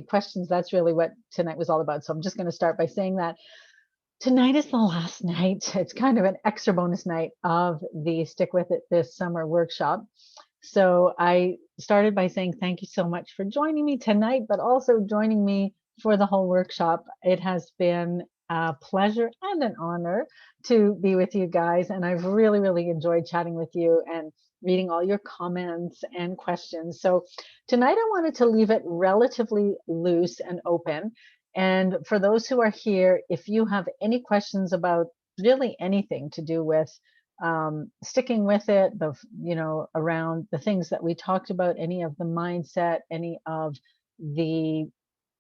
questions. That's really what tonight was all about. So I'm just going to start by saying that tonight is the last night. It's kind of an extra bonus night of the Stick With It this summer workshop. So I started by saying thank you so much for joining me tonight, but also joining me for the whole workshop. It has been a pleasure and an honor to be with you guys. And I've really, really enjoyed chatting with you and reading all your comments and questions. So tonight I wanted to leave it relatively loose and open. And for those who are here, if you have any questions about really anything to do with sticking with it, around the things that we talked about, any of the mindset, any of the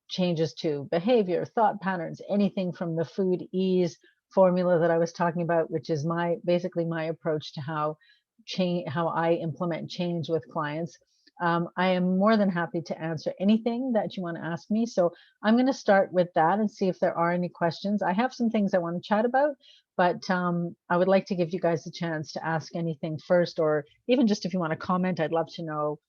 changes to behavior, thought patterns, anything from the food ease formula that I was talking about, which is basically my approach to how I implement change with clients. I am more than happy to answer anything that you want to ask me. So I'm going to start with that and see if there are any questions. I have some things I want to chat about, but I would like to give you guys a chance to ask anything first, or even just if you want to comment, I'd love to know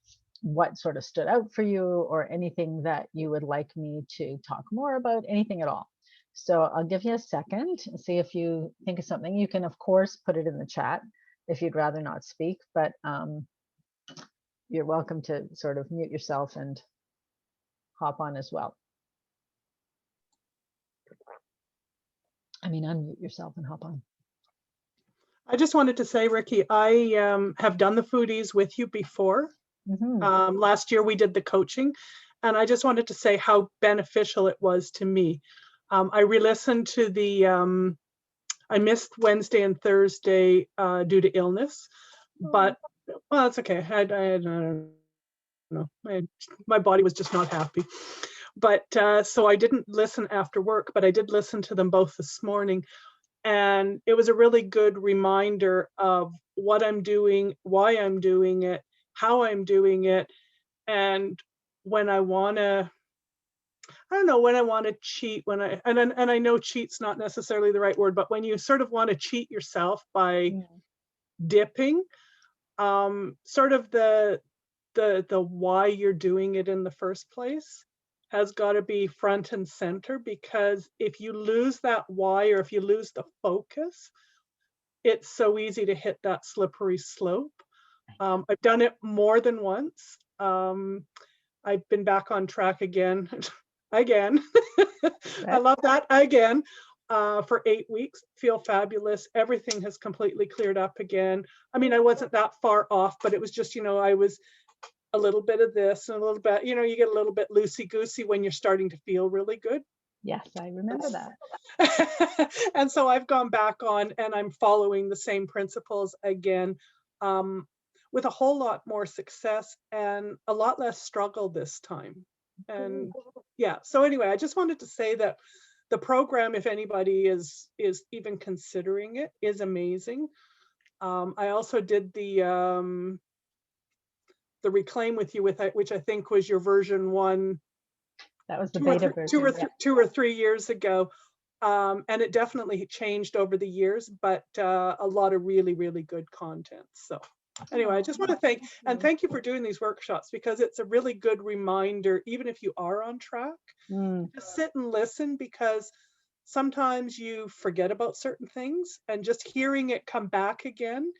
what sort of stood out for you or anything that you would like me to talk more about, anything at all. So I'll give you a second and see if you think of something. You can, of course, put it in the chat if you'd rather not speak, but you're welcome to sort of mute yourself and hop on as well. I mean, unmute yourself and hop on. I just wanted to say, Ricki, I have done the foodies with you before. Last year we did the coaching, and I just wanted to say how beneficial it was to me. I re-listened to the, I missed Wednesday and Thursday due to illness, but well, that's okay. I don't know. My body was just not happy. But so I didn't listen after work, but I did listen to them both this morning. And it was a really good reminder of what I'm doing, why I'm doing it, how I'm doing it, and when I want to, I don't know, when I want to cheat, and I know cheat's not necessarily the right word, but when you sort of want to cheat yourself by dipping, sort of the why you're doing it in the first place has got to be front and center, because if you lose that why, or if you lose the focus, it's so easy to hit that slippery slope. I've done it more than once. I've been back on track again. Again. I love that. Again. For 8 weeks, feel fabulous. Everything has completely cleared up again. I mean, I wasn't that far off, but it was just, I was a little bit of this and a little bit, you get a little bit loosey-goosey when you're starting to feel really good. Yes, I remember that. And so I've gone back on and I'm following the same principles again, with a whole lot more success and a lot less struggle this time. And yeah, so anyway, I just wanted to say that the program, if anybody is even considering it, is amazing. I also did the Reclaim with you, which I think was your version 1. That was the beta version. 2 or 3 years ago. And it definitely changed over the years, but a lot of really, really good content. So anyway, I just want to thank you for doing these workshops, because it's a really good reminder, even if you are on track, just sit and listen, because sometimes you forget about certain things, and just hearing it come back again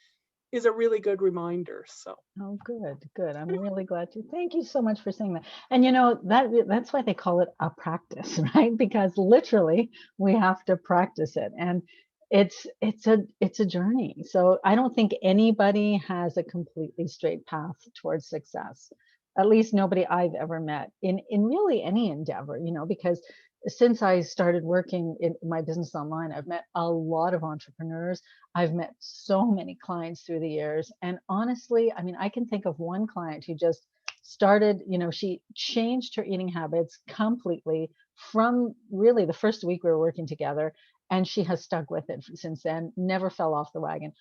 is a really good reminder. So good. I'm really glad to. Thank you so much for saying that. And that's why they call it a practice, right? Because literally we have to practice it, and it's a journey. So I don't think anybody has a completely straight path towards success. At least nobody I've ever met in really any endeavor, because since I started working in my business online, I've met a lot of entrepreneurs. I've met so many clients through the years. And honestly, I mean, I can think of one client who just started, she changed her eating habits completely from really the first week we were working together. And she has stuck with it since then, never fell off the wagon.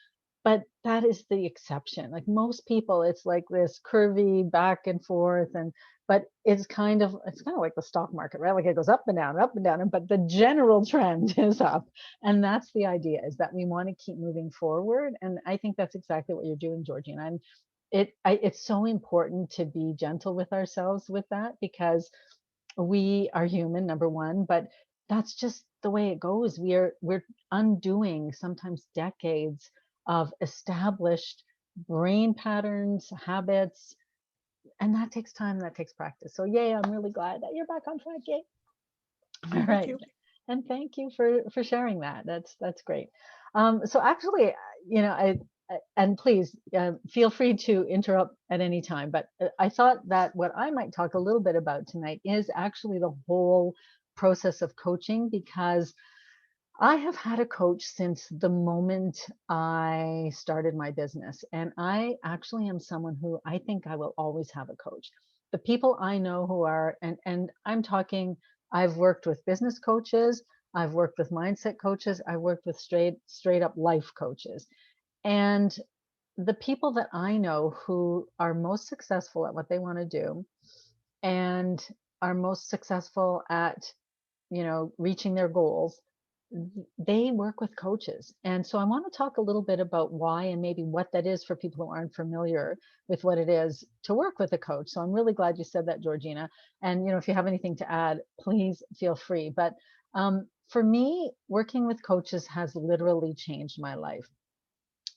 But that is the exception. Like most people, it's like this curvy back and forth, but it's kind of like the stock market, right? Like it goes up and down, but the general trend is up. And that's the idea, is that we want to keep moving forward. And I think that's exactly what you're doing, Georgina. And it's so important to be gentle with ourselves with that, because We are human, number one, but that's just the way it goes. We're undoing sometimes decades of established brain patterns, habits, and that takes time, that takes practice. So yay, I'm really glad that you're back on track. Yay. All Thank right. you. And thank you for sharing that. That's great. So actually, and please feel free to interrupt at any time. But I thought that what I might talk a little bit about tonight is actually the whole process of coaching, because I have had a coach since the moment I started my business. And I actually am someone who I think I will always have a coach. The people I know who are, and I'm talking, I've worked with business coaches, I've worked with mindset coaches, I've worked with straight up life coaches. And the people that I know who are most successful at what they want to do and are most successful at, reaching their goals, they work with coaches. And so I want to talk a little bit about why and maybe what that is for people who aren't familiar with what it is to work with a coach. So I'm really glad you said that, Georgina. And if you have anything to add, please feel free. But for me, working with coaches has literally changed my life.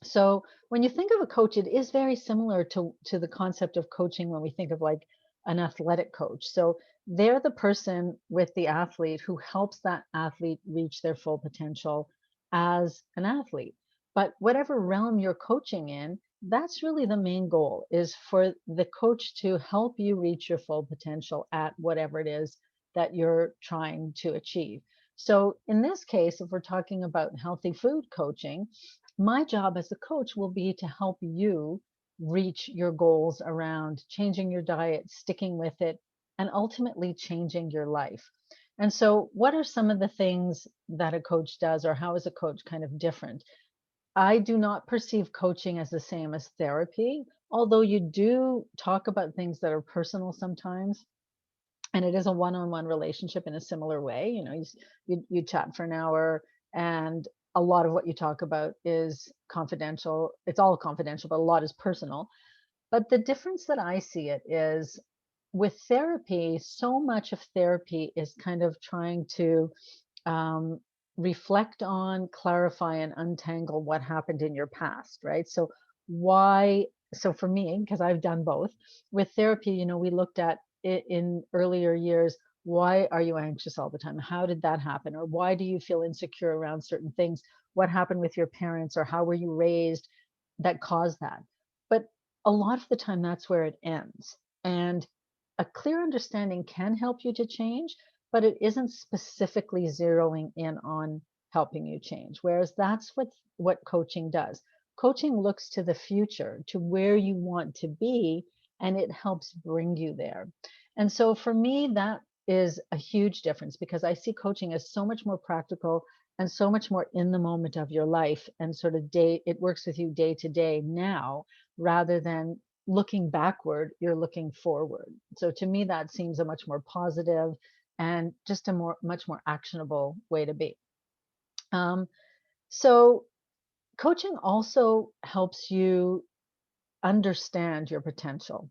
So when you think of a coach, it is very similar to the concept of coaching when we think of like an athletic coach. So they're the person with the athlete who helps that athlete reach their full potential as an athlete. But whatever realm you're coaching in, that's really the main goal, is for the coach to help you reach your full potential at whatever it is that you're trying to achieve. So in this case, if we're talking about healthy food coaching, my job as a coach will be to help you reach your goals around changing your diet, sticking with it, and ultimately changing your life. And so, what are some of the things that a coach does, or how is a coach kind of different? I do not perceive coaching as the same as therapy, although you do talk about things that are personal sometimes. And it is a one-on-one relationship in a similar way. You chat for an hour, and a lot of what you talk about is confidential. It's all confidential, but a lot is personal. But the difference that I see it is, with therapy, so much of therapy is kind of trying to um, reflect on, clarify, and untangle what happened in your past, right? So, why? So, for me, because I've done both with therapy, we looked at it in earlier years. Why are you anxious all the time? How did that happen? Or why do you feel insecure around certain things? What happened with your parents, or how were you raised that caused that? But a lot of the time, that's where it ends. And a clear understanding can help you to change, but it isn't specifically zeroing in on helping you change. Whereas that's what coaching does. Coaching looks to the future, to where you want to be, and it helps bring you there. And so for me, that is a huge difference, because I see coaching as so much more practical and so much more in the moment of your life, and sort of it works with you day to day now, rather than looking backward, you're looking forward. So to me, that seems a much more positive and just a much more actionable way to be. Um, so coaching also helps you understand your potential.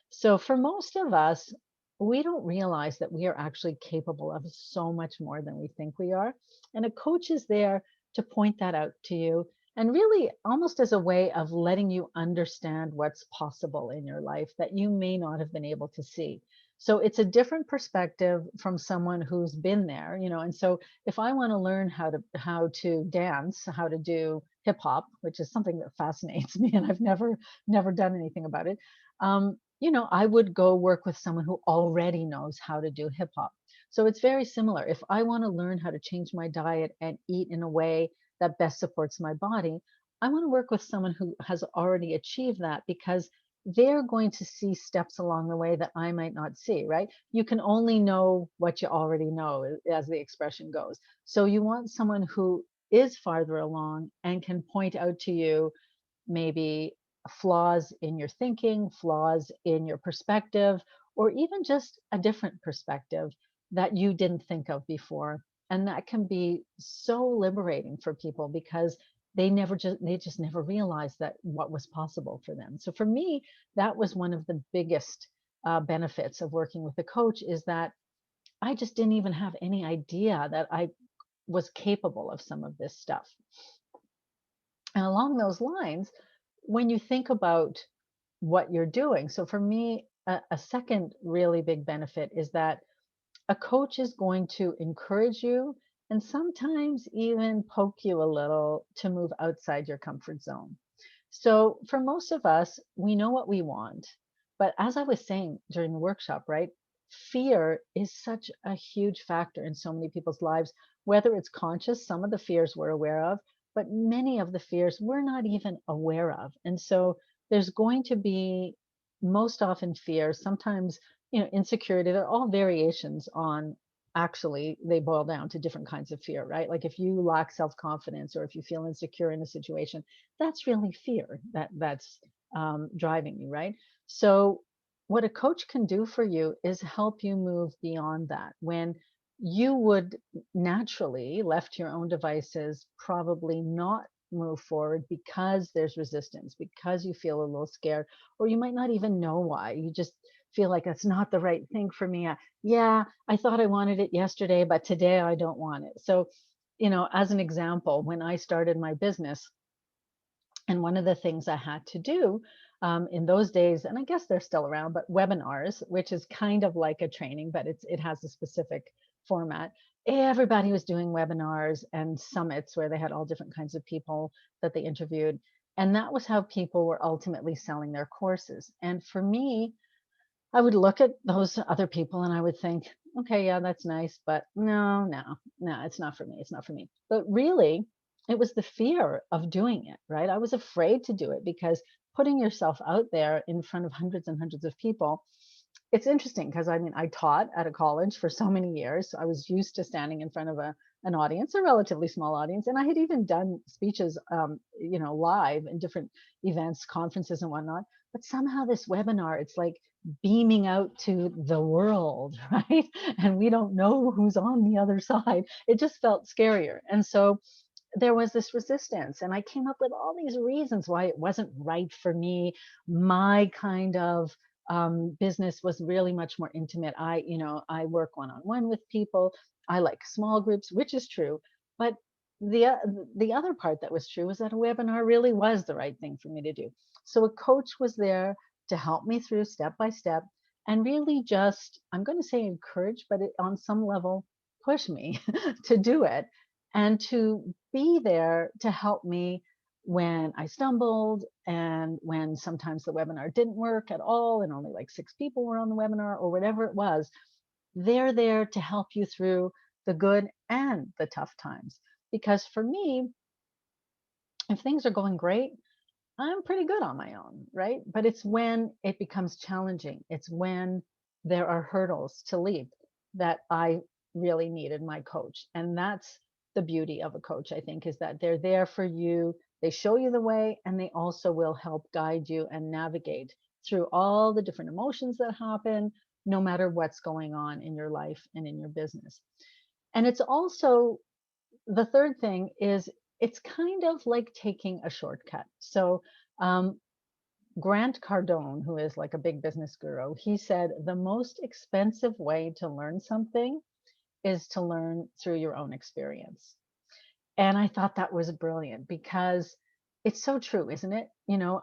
So for most of us, we don't realize that we are actually capable of so much more than we think we are. And a coach is there to point that out to you, and really almost as a way of letting you understand what's possible in your life that you may not have been able to see. So it's a different perspective from someone who's been there, And so if I want to learn how to dance, how to do hip hop, which is something that fascinates me, and I've never done anything about it. I would go work with someone who already knows how to do hip hop. So it's very similar. If I want to learn how to change my diet and eat in a way that best supports my body, I want to work with someone who has already achieved that, because they're going to see steps along the way that I might not see, right? You can only know what you already know, as the expression goes. So you want someone who is farther along and can point out to you maybe flaws in your thinking, flaws in your perspective, or even just a different perspective that you didn't think of before. And that can be so liberating for people, because they just never realized that what was possible for them. So for me, that was one of the biggest benefits of working with a coach, is that I just didn't even have any idea that I was capable of some of this stuff. And along those lines, when you think about what you're doing, so for me, a second really big benefit is that a coach is going to encourage you and sometimes even poke you a little to move outside your comfort zone. So, for most of us, we know what we want. But as I was saying during the workshop, right, fear is such a huge factor in so many people's lives, whether it's conscious, some of the fears we're aware of, but many of the fears we're not even aware of. And so, there's going to be most often fear, sometimes, insecurity. They're all variations on, actually, they boil down to different kinds of fear, right? Like if you lack self confidence or if you feel insecure in a situation, that's really fear that's driving you, right? So what a coach can do for you is help you move beyond that. When you would naturally, left to your own devices, probably not move forward because there's resistance, because you feel a little scared, or you might not even know why. You just feel like it's not the right thing for me. Yeah, I thought I wanted it yesterday, but today I don't want it. So, as an example, when I started my business, and one of the things I had to do in those days, and I guess they're still around, but webinars, which is kind of like a training, but it has a specific format. Everybody was doing webinars and summits where they had all different kinds of people that they interviewed. And that was how people were ultimately selling their courses. And for me, I would look at those other people and I would think, okay, yeah, that's nice, but no, no, no, it's not for me. It's not for me. But really, it was the fear of doing it, right? I was afraid to do it because putting yourself out there in front of hundreds and hundreds of people, it's interesting because I mean, I taught at a college for so many years. So I was used to standing in front of an audience, a relatively small audience, and I had even done speeches, live in different events, conferences, and whatnot. But somehow this webinar, it's like beaming out to the world, right? And we don't know who's on the other side. It just felt scarier, and so there was this resistance, and I came up with all these reasons why it wasn't right for me. My kind of business was really much more intimate. I work one-on-one with people. I like small groups, which is true. But the other part that was true was that a webinar really was the right thing for me to do. So a coach was there to help me through step by step and really just, I'm going to say encourage, but on some level, push me to do it and to be there to help me when I stumbled and when sometimes the webinar didn't work at all and only like 6 people were on the webinar or whatever it was. They're there to help you through the good and the tough times. Because for me, if things are going great, I'm pretty good on my own, right? But it's when it becomes challenging, it's when there are hurdles to leap that I really needed my coach. And that's the beauty of a coach, I think, is that they're there for you. They show you the way and they also will help guide you and navigate through all the different emotions that happen, no matter what's going on in your life and in your business. And it's also the third thing is it's kind of like taking a shortcut. So, um, Grant Cardone, who is like a big business guru, he said the most expensive way to learn something is to learn through your own experience. And I thought that was brilliant because it's so true, isn't it?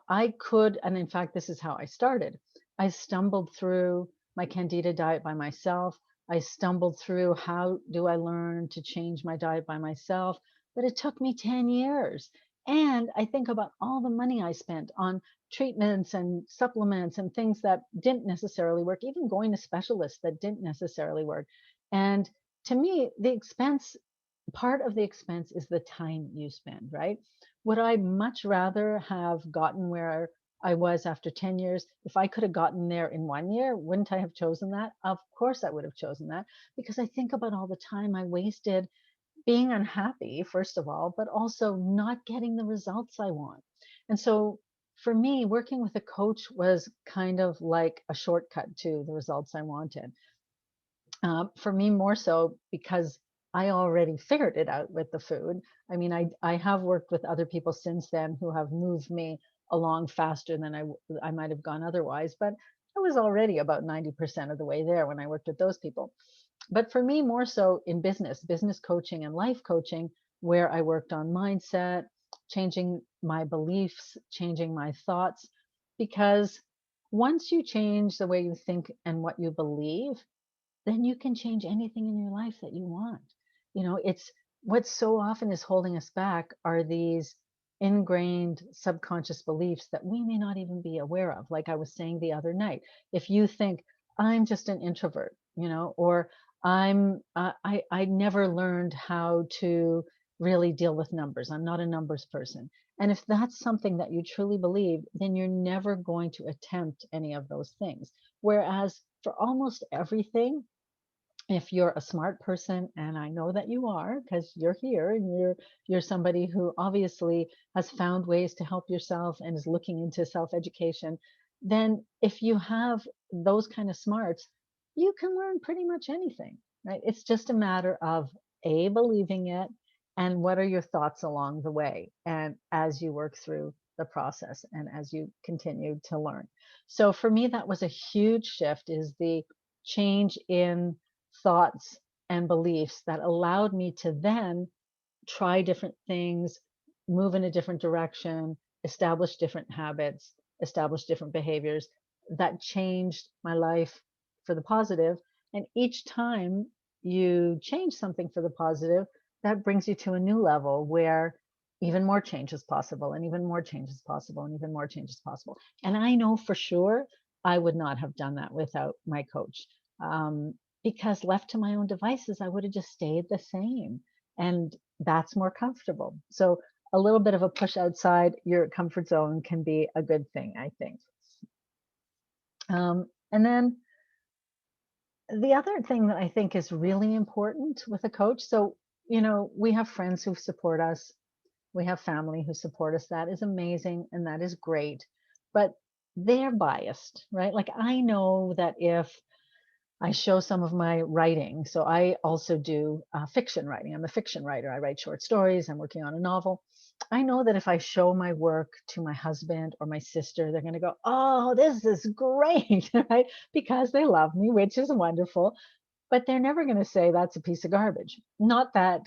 I could, and in fact, this is how I started. I stumbled through my Candida diet by myself. I stumbled through how do I learn to change my diet by myself, but it took me 10 years. And I think about all the money I spent on treatments and supplements and things that didn't necessarily work, even going to specialists that didn't necessarily work. And to me, the expense part of the expense is the time you spend, right? Would I much rather have gotten where I was after 10 years? If I could have gotten there in 1 year, wouldn't I have chosen that? Of course, I would have chosen that because I think about all the time I wasted being unhappy, first of all, but also not getting the results I want. And so for me, working with a coach was kind of like a shortcut to the results I wanted. For me, more so because I already figured it out with the food. I mean, I have worked with other people since then who have moved me along faster than I might have gone otherwise, but I was already about 90% of the way there when I worked with those people. But for me, more so in business coaching and life coaching, where I worked on mindset, changing my beliefs, changing my thoughts, because once you change the way you think and what you believe, then you can change anything in your life that you want. It's what so often is holding us back are these ingrained subconscious beliefs that we may not even be aware of. Like I was saying the other night, if you think I'm just an introvert, or I never learned how to really deal with numbers. I'm not a numbers person. And if that's something that you truly believe, then you're never going to attempt any of those things. Whereas for almost everything, if you're a smart person, and I know that you are because you're here and you're somebody who obviously has found ways to help yourself and is looking into self-education, then if you have those kind of smarts, you can learn pretty much anything, right? It's just a matter of a believing it, and what are your thoughts along the way and as you work through the process and as you continue to learn. So for me, that was a huge shift, is the change in thoughts and beliefs that allowed me to then try different things, move in a different direction, establish different habits, establish different behaviors that changed my life for the positive. And each time you change something for the positive, that brings you to a new level where even more change is possible, and even more change is possible, and even more change is possible. And I know for sure I would not have done that without my coach. Um, because left to my own devices, I would have just stayed the same. And that's more comfortable. So a little bit of a push outside your comfort zone can be a good thing, I think. And then the other thing that I think is really important with a coach. So, we have friends who support us. We have family who support us. That is amazing and that is great. But they're biased, right? Like I know that if I show some of my writing. So I also do fiction writing. I'm a fiction writer. I write short stories. I'm working on a novel. I know that if I show my work to my husband or my sister, they're going to go, "Oh, this is great," right? Because they love me, which is wonderful. But they're never going to say that's a piece of garbage. Not that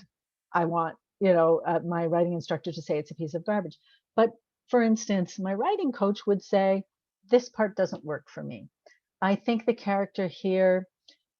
I want, my writing instructor to say it's a piece of garbage. But for instance, my writing coach would say, "This part doesn't work for me. I think the character here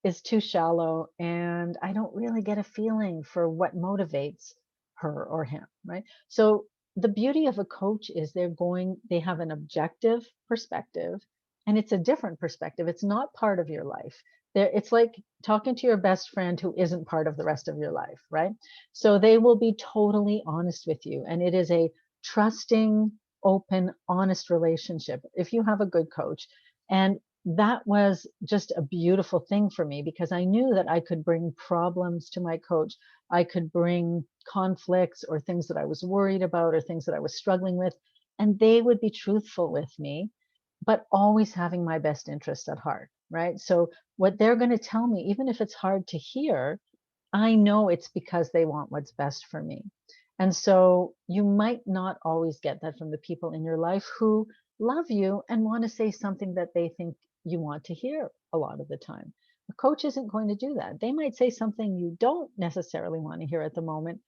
is too shallow, and I don't really get a feeling for what motivates her or him," right? So the beauty of a coach is they have an objective perspective, and it's a different perspective. It's not part of your life. It's like talking to your best friend who isn't part of the rest of your life, right? So they will be totally honest with you, and it is a trusting, open, honest relationship if you have a good coach. And that was just a beautiful thing for me because I knew that I could bring problems to my coach. I could bring conflicts or things that I was worried about or things that I was struggling with, and they would be truthful with me, but always having my best interest at heart, right? So what they're going to tell me, even if it's hard to hear, I know it's because they want what's best for me. And so you might not always get that from the people in your life who love you and want to say something that they think you want to hear a lot of the time. A coach isn't going to do that. They might say something you don't necessarily want to hear at the moment,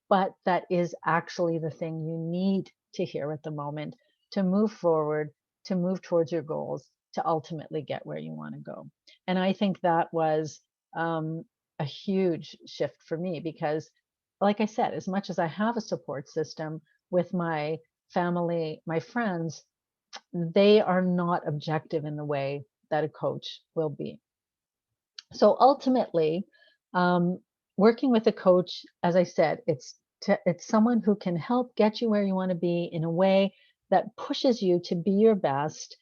but that is actually the thing you need to hear at the moment to move forward, to move towards your goals, to ultimately get where you want to go. And I think that was a huge shift for me because, like I said, as much as I have a support system with my family, my friends, they are not objective in the way that a coach will be. So ultimately, um, working with a coach, as I said, it's someone who can help get you where you want to be in a way that pushes you to be your best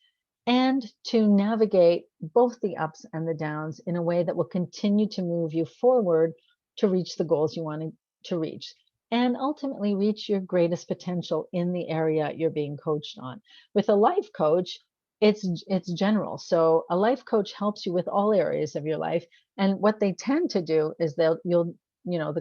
and to navigate both the ups and the downs in a way that will continue to move you forward to reach the goals you want to reach and ultimately reach your greatest potential in the area you're being coached on. With a life coach, it's general. So a life coach helps you with all areas of your life. And what they tend to do is the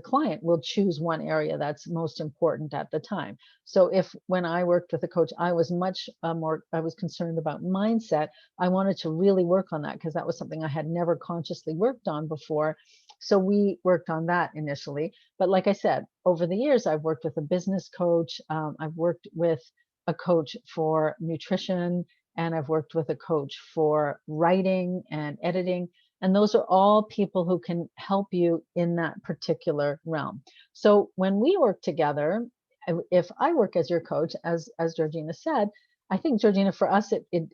client will choose one area that's most important at the time. So if when I worked with a coach, I was much I was concerned about mindset. I wanted to really work on that because that was something I had never consciously worked on before. So we worked on that initially. But like I said, over the years, I've worked with a business coach. I've worked with a coach for nutrition, and I've worked with a coach for writing and editing. And those are all people who can help you in that particular realm. So when we work together, if I work as your coach, as Georgina said, I think, Georgina, for us, it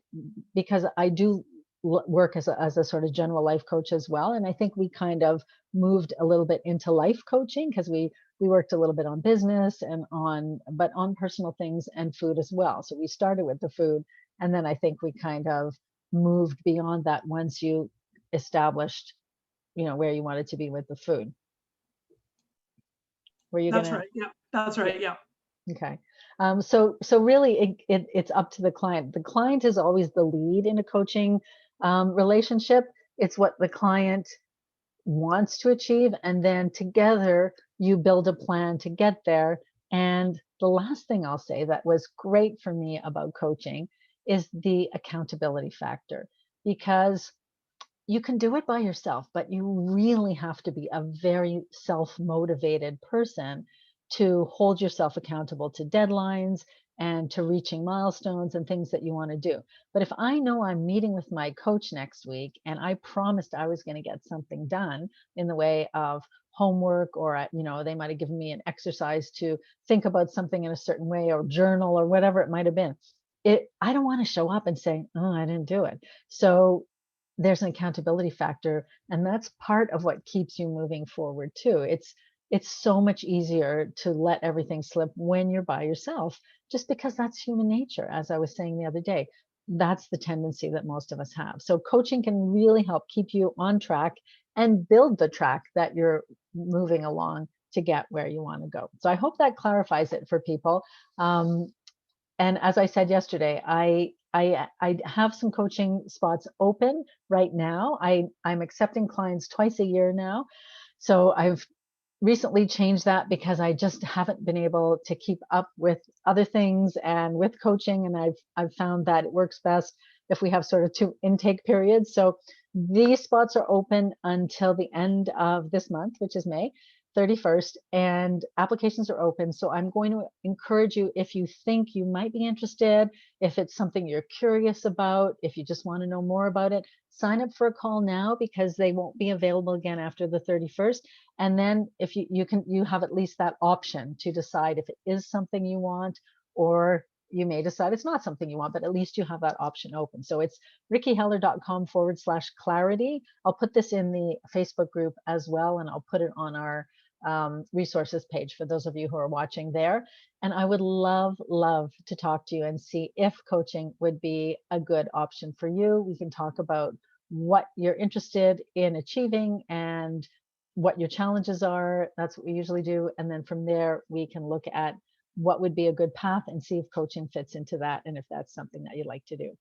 because I do work as a sort of general life coach as well. And I think we kind of moved a little bit into life coaching because we worked a little bit on business and but on personal things and food as well. So we started with the food, and then I think we kind of moved beyond that once you established, where you wanted to be with the food. Were you That's gonna? right. Yeah, that's right. Yeah. Okay. So really it's up to the client. The client is always the lead in a coaching relationship. It's what the client wants to achieve, and then together you build a plan to get there. And the last thing I'll say that was great for me about coaching is the accountability factor, because you can do it by yourself, but you really have to be a very self-motivated person to hold yourself accountable to deadlines and to reaching milestones and things that you want to do. But if I know I'm meeting with my coach next week and I promised I was going to get something done in the way of homework, or they might have given me an exercise to think about something in a certain way, or journal, or whatever it might have been, I don't want to show up and say, oh, I didn't do it. So there's an accountability factor, and that's part of what keeps you moving forward too. It's so much easier to let everything slip when you're by yourself, just because that's human nature. As I was saying the other day, that's the tendency that most of us have. So coaching can really help keep you on track and build the track that you're moving along to get where you want to go. So I hope that clarifies it for people. And as I said yesterday, I have some coaching spots open right now. I'm accepting clients twice a year now. So I've recently changed that because I just haven't been able to keep up with other things and with coaching. And I've found that it works best if we have sort of two intake periods. So these spots are open until the end of this month, which is May 31st, and applications are open. So I'm going to encourage you, if you think you might be interested, if it's something you're curious about, if you just want to know more about it, sign up for a call now, because they won't be available again after the 31st. And then if you have at least that option to decide if it is something you want, or you may decide it's not something you want, but at least you have that option open. So it's rickiheller.com/clarity. I'll put this in the Facebook group as well, and I'll put it on our resources page for those of you who are watching there. And I would love to talk to you and see if coaching would be a good option for you. We can talk about what you're interested in achieving and what your challenges are. That's what we usually do. And then from there, we can look at what would be a good path and see if coaching fits into that, and if that's something that you'd like to do.